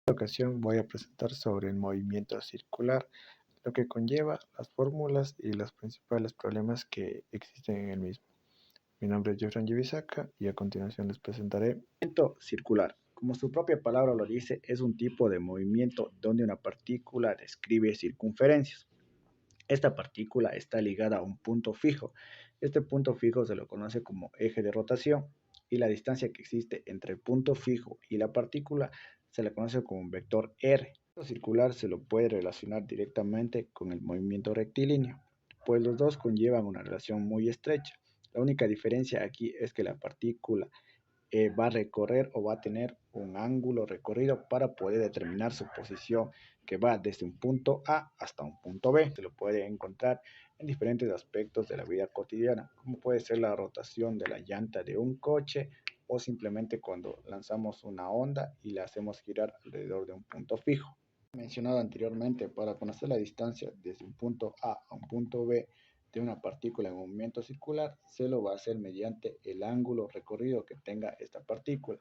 esta ocasión voy a presentar sobre el movimiento circular, lo que conlleva, las fórmulas y los principales problemas que existen en el mismo. Mi nombre es Jofran Yibisaca y a continuación les presentaré el movimiento circular. Como su propia palabra lo dice, es un tipo de movimiento donde una partícula describe circunferencias. Esta partícula está ligada a un punto fijo. Este punto fijo se lo conoce como eje de rotación y la distancia que existe entre el punto fijo y la partícula se le conoce como un vector R. El movimiento circular se lo puede relacionar directamente con el movimiento rectilíneo, pues los dos conllevan una relación muy estrecha. La única diferencia aquí es que la partícula va a recorrer o va a tener un ángulo recorrido para poder determinar su posición, que va desde un punto A hasta un punto B. Se lo puede encontrar en diferentes aspectos de la vida cotidiana, como puede ser la rotación de la llanta de un coche o simplemente cuando lanzamos una onda y la hacemos girar alrededor de un punto fijo. Mencionado anteriormente, para conocer la distancia desde un punto A a un punto B de una partícula en movimiento circular, se lo va a hacer mediante el ángulo recorrido que tenga esta partícula.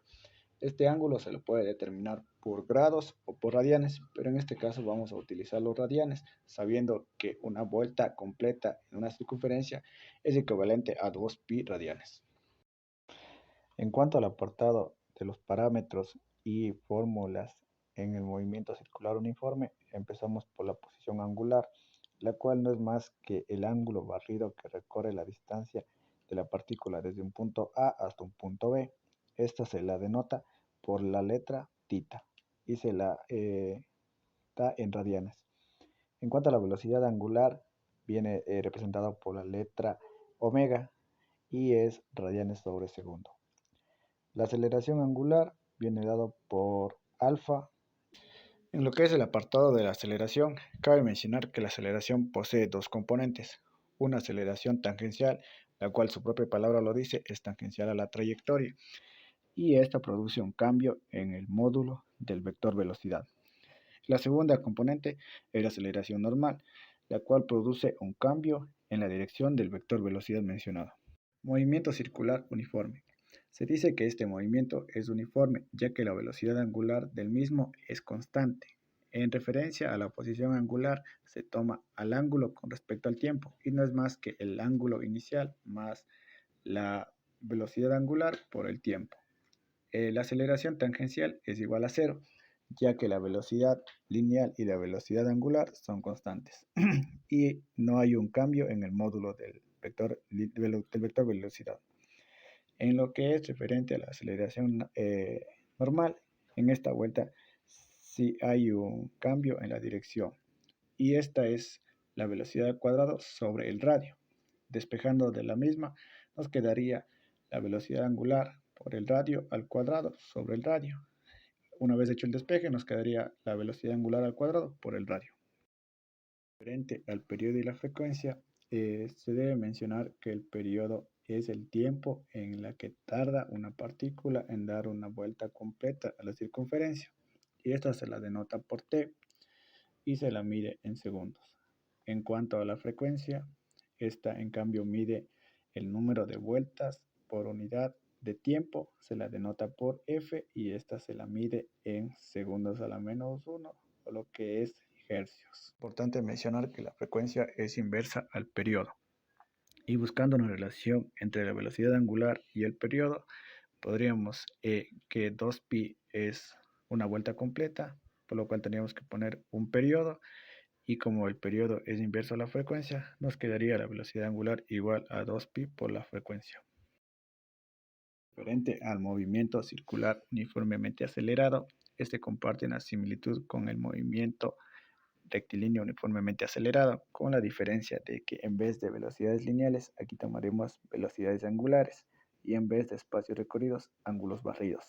Este ángulo se lo puede determinar por grados o por radianes, pero en este caso vamos a utilizar los radianes, sabiendo que una vuelta completa en una circunferencia es equivalente a 2pi radianes. En cuanto al apartado de los parámetros y fórmulas en el movimiento circular uniforme, empezamos por la posición angular, la cual no es más que el ángulo barrido que recorre la distancia de la partícula desde un punto A hasta un punto B. Esta se la denota por la letra tita y se la da en radianes. En cuanto a la velocidad angular, viene representada por la letra omega y es radianes sobre segundo. La aceleración angular viene dado por alfa. En lo que es el apartado de la aceleración, cabe mencionar que la aceleración posee dos componentes. Una aceleración tangencial, la cual su propia palabra lo dice, es tangencial a la trayectoria, y esta produce un cambio en el módulo del vector velocidad. La segunda componente es la aceleración normal, la cual produce un cambio en la dirección del vector velocidad mencionado. Movimiento circular uniforme. Se dice que este movimiento es uniforme, ya que la velocidad angular del mismo es constante. En referencia a la posición angular, se toma al ángulo con respecto al tiempo, y no es más que el ángulo inicial más la velocidad angular por el tiempo. La aceleración tangencial es igual a cero, ya que la velocidad lineal y la velocidad angular son constantes y no hay un cambio en el módulo del vector velocidad. En lo que es referente a la aceleración normal, en esta vuelta sí hay un cambio en la dirección y esta es la velocidad al cuadrado sobre el radio. Despejando de la misma, nos quedaría la velocidad angular por el radio al cuadrado sobre el radio. Una vez hecho el despeje, nos quedaría la velocidad angular al cuadrado por el radio. Referente al periodo y la frecuencia, se debe mencionar que el periodo es el tiempo en la que tarda una partícula en dar una vuelta completa a la circunferencia, y esta se la denota por t y se la mide en segundos. En cuanto a la frecuencia, esta en cambio mide el número de vueltas por unidad de tiempo, se la denota por f y esta se la mide en segundos a la menos 1, o lo que es hercios. Importante mencionar que la frecuencia es inversa al periodo. Y buscando una relación entre la velocidad angular y el periodo, podríamos que 2pi es una vuelta completa, por lo cual tendríamos que poner un periodo, y como el periodo es inverso a la frecuencia, nos quedaría la velocidad angular igual a 2pi por la frecuencia. Referente al movimiento circular uniformemente acelerado, este comparte una similitud con el movimiento rectilíneo uniformemente acelerado, con la diferencia de que en vez de velocidades lineales, aquí tomaremos velocidades angulares y en vez de espacios recorridos, ángulos barridos.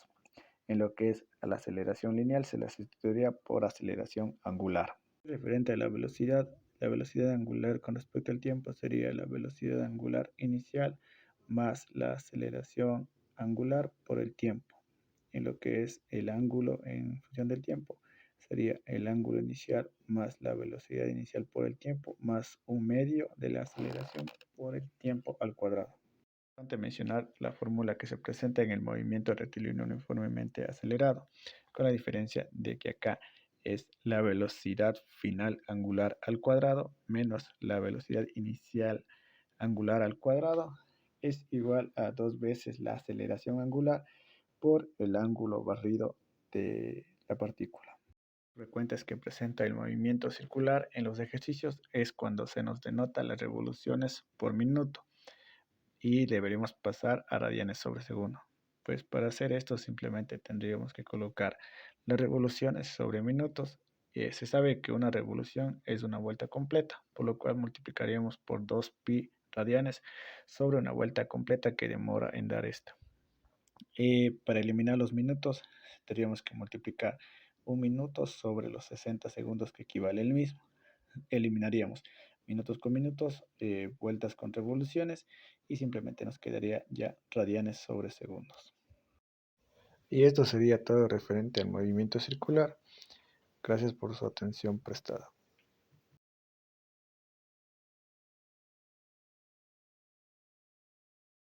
En lo que es a la aceleración lineal se la sustituiría por aceleración angular. Referente a la velocidad angular con respecto al tiempo sería la velocidad angular inicial más la aceleración angular por el tiempo. En lo que es el ángulo en función del tiempo, sería el ángulo inicial más la velocidad inicial por el tiempo más un medio de la aceleración por el tiempo al cuadrado. Importante mencionar la fórmula que se presenta en el movimiento rectilíneo uniformemente acelerado, con la diferencia de que acá es la velocidad final angular al cuadrado menos la velocidad inicial angular al cuadrado es igual a 2 veces la aceleración angular por el ángulo barrido de la partícula. Frecuentes que presenta el movimiento circular en los ejercicios es cuando se nos denota las revoluciones por minuto y deberemos pasar a radianes sobre segundo. Pues para hacer esto simplemente tendríamos que colocar las revoluciones sobre minutos. Se sabe que una revolución es una vuelta completa, por lo cual multiplicaríamos por 2pi radianes sobre una vuelta completa que demora en dar esta. Para eliminar los minutos tendríamos que multiplicar un minuto sobre los 60 segundos que equivale el mismo. Eliminaríamos minutos con minutos, vueltas con revoluciones y simplemente nos quedaría ya radianes sobre segundos. Y esto sería todo referente al movimiento circular. Gracias por su atención prestada.